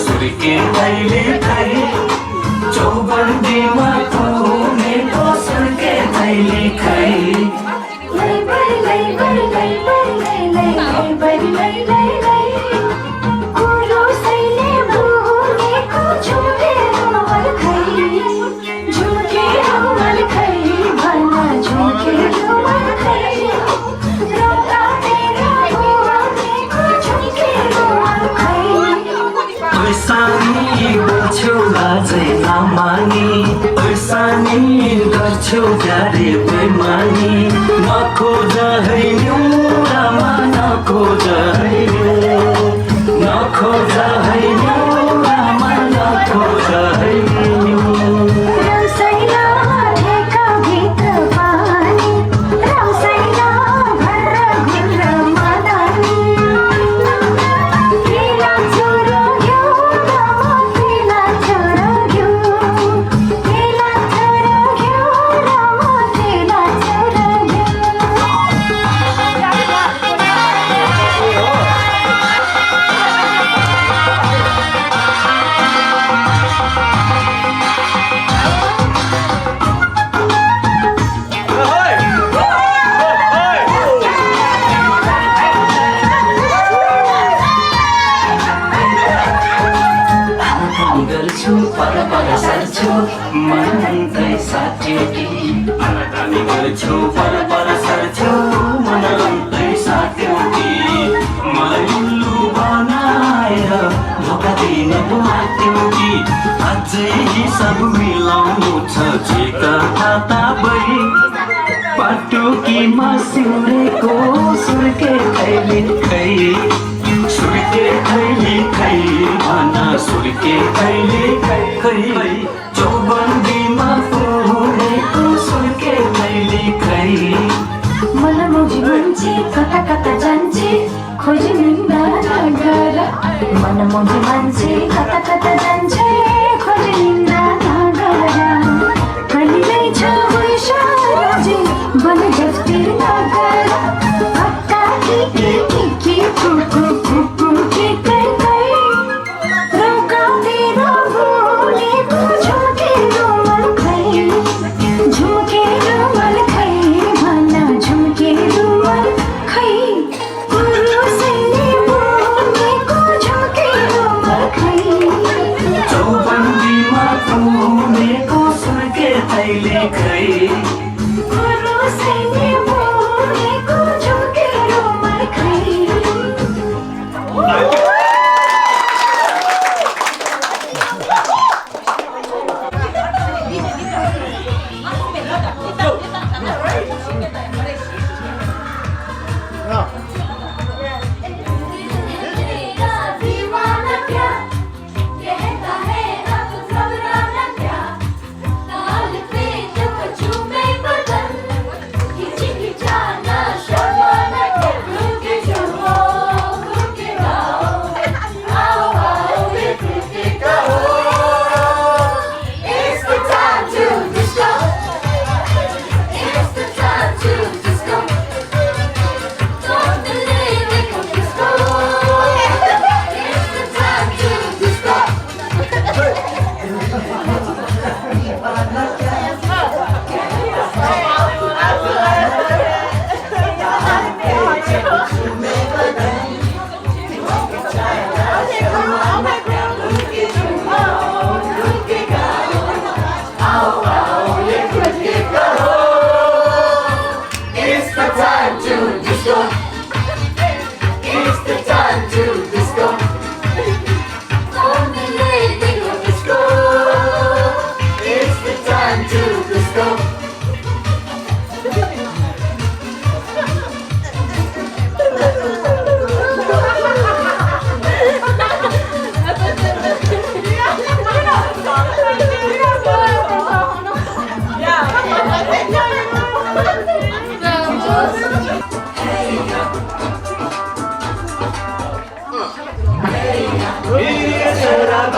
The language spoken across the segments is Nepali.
सुर्के कहिले खै चौबन्दीमा घुमेको सुर्के कहिले खै गर्छु जारे बेमानी नखोज हैन्यौ रामा नखोज हैन्यौ नखोज हैन्यौ रामा नखोज हैन्यौ मनन्तै साथी आनाकानी गर्छु पर सर्छु मनन्तै साथी मलाई उल्लु बनाएर धोका दिन लाग्थ्यौ कि अझै सब मिलाउनु छ जे कथा भई पाटुकीमा सिउरेको सुर्के कहिले खै सुर्के कहिले खै भन सुर्के कहिले खै चौबन्दीमा फुलेको सुर्के कहिले खै मनमोजी मान्छे कता कता जान्छे खोजी निन्दा नगर मनमोजी मान्छे कता कता जान्छे खोजी निन्दा नगर कहिल्यै छ वैशाली बन जस्ती नगर हट्टा के कुकु कुकु के कै रौका तेरो भुलेको झुके रुमल खै झुके रुमल खै भन झुके रुमल खै पुरुषैले बोलेको झुके रुमल खै चौबन्दीमा फुलेको सुर्के कहिले खै पुरुषैले बोलेको झुके रुमल खै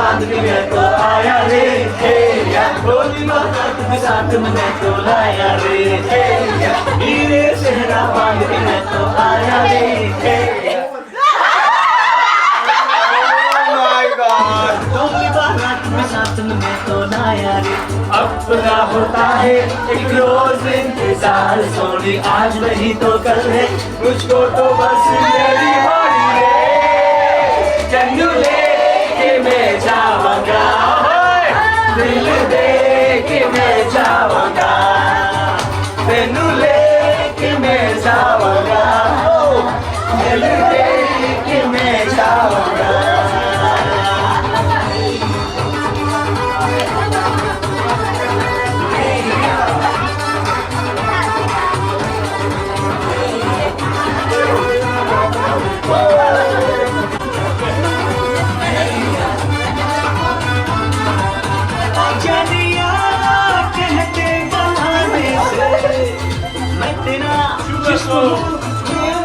आया रे होली में साथ में तो लाया रे मेरे सेहरा बांध के मैं तो आया रे Oh my God! होता है एक रोज इंतजार सोनी आज नहीं तो कल है मुझको तो बस मेरी होली है चन्नू लेके मैं जाऊंगा दिल दे के मैं जाऊंगा तेनू लेके मैं जाऊंगा दिल दे के मैं जाऊंगा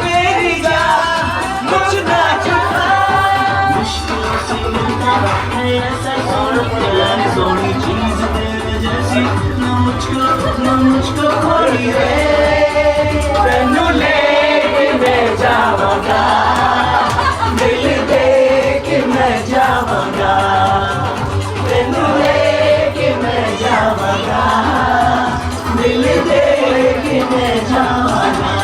मेरी जान मुझ ना छुपा मुश्किल से मिलता है ऐसा सोनी चीज तेरे जैसी ना मुझको खोली रे तेनू लेके मैं जाऊंगा दिल दे के मैं जाऊंगा तेनू लेके मैं जाऊंगा दिल दे के मैं जाऊंगा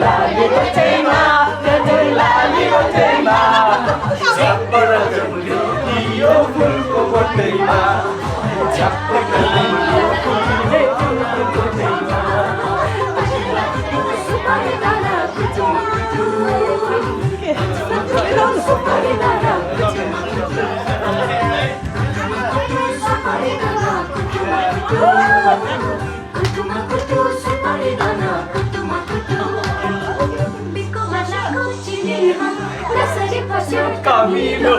Lali Otema, Lali Otema, Chapara Jamuli, Yo Fulko Otema, Chapara Jamuli, Yo Fulko Otema. Camilo.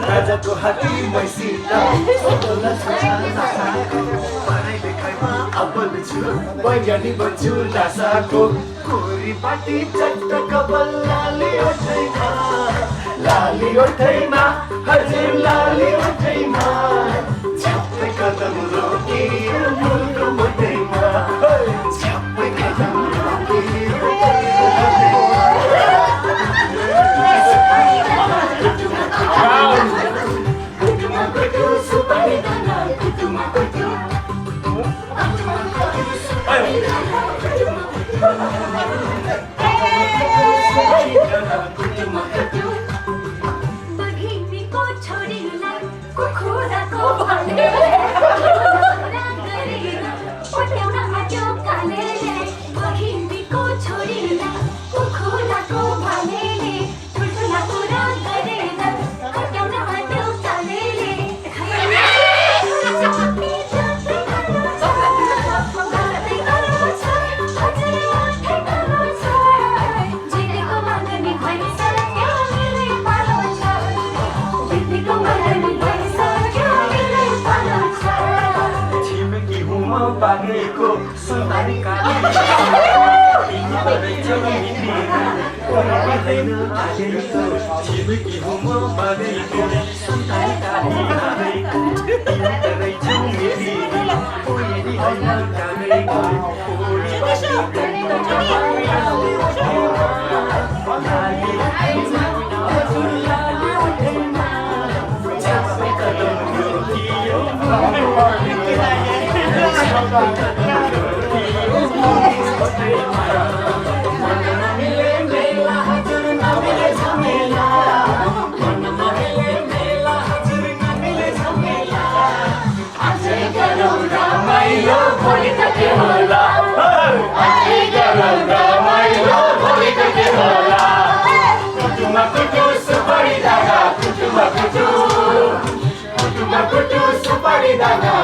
राजाको हात्ती मैसिता अब्बल छु बैगनी बन्छु नासाको खोरी पाटी चट्ट कपाल लाली ओठैमा हजुर लाली ओठैमा छप्पै कदम रोकी फुलको मोटैमा छप्पै कदम रोकी Bagaiku sembari kali ini berjauh ini orang lain ada itu cipiki humor bagaiku sembari kali bagaiku ini berjauh ini ini hanya bagaiku ini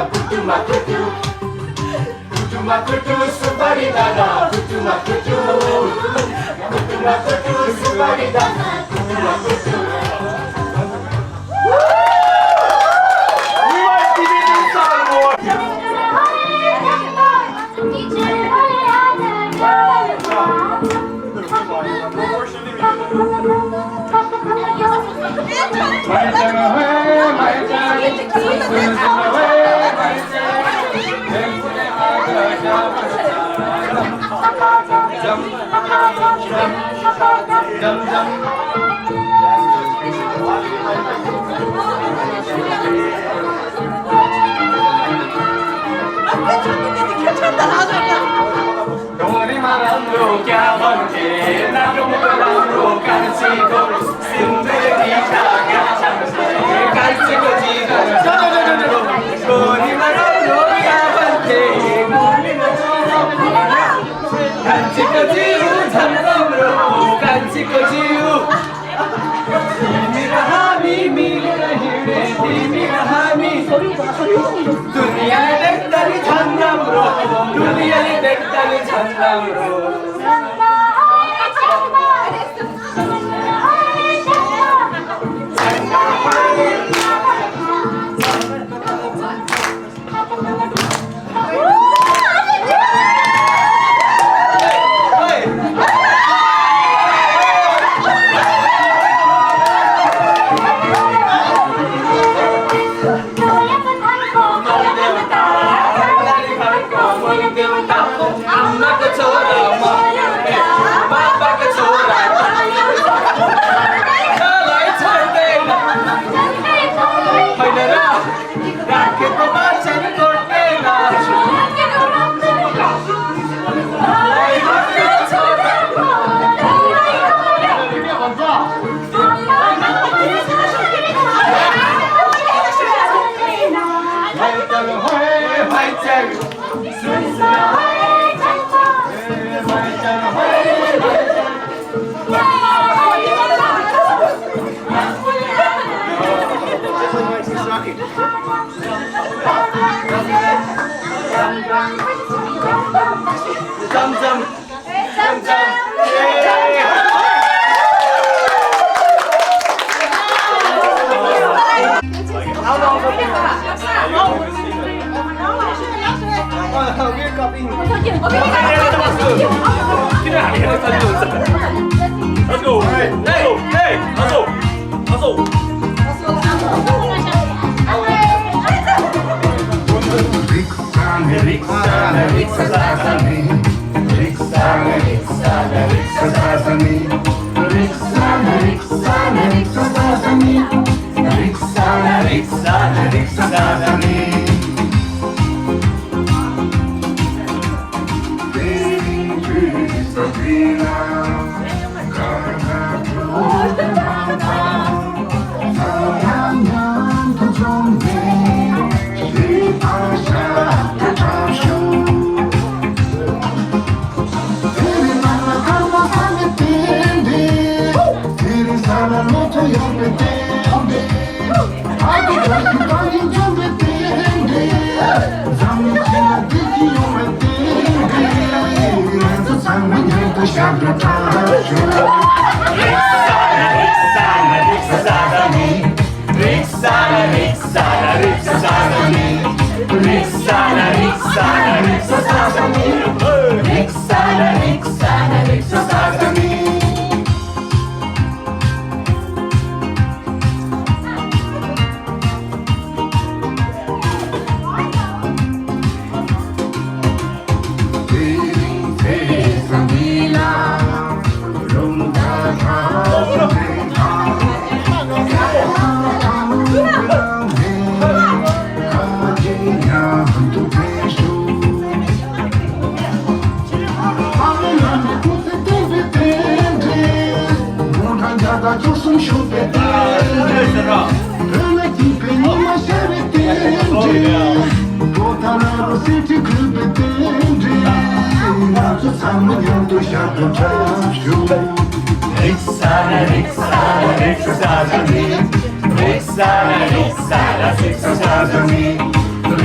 Kutu kutu supari dada, kutu supari dada, kutu. We want Tibetan song more. डोरीमा राम्रो क्या भन्थे नाटोको राम्रो कान्छीको सिन्दुरी क्या कान्छीको जीवन डोरीमा राम्रो क्या भन्थे कान्छीको जीव झन् राम्रो कान्छीको जीव तिमी र हामी मिलेर हिँडे तिमी र हामी दुनियाँले देख्दा नि झन् राम्रो दुनियाँले देख्दा नि झन् राम्रो Let's go. Hey, let's go.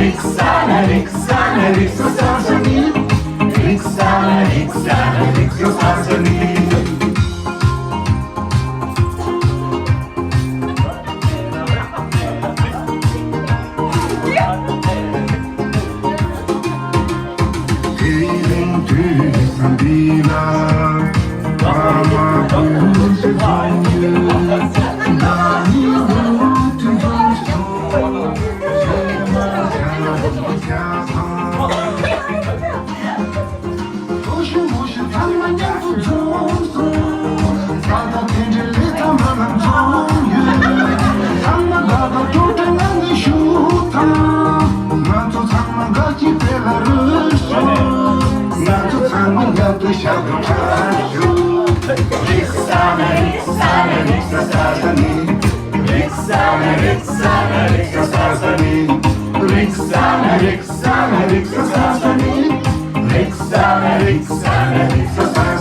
Riksana, Riksana, Riksasasani. Riksana, Riksana, Riksasasani. Riksana, Riksana, Riksasasani. Riksana, Riksana, Riksasasani. Riksana, Riksana, Riksasasani. Riksana, Riksana, Riksasasani.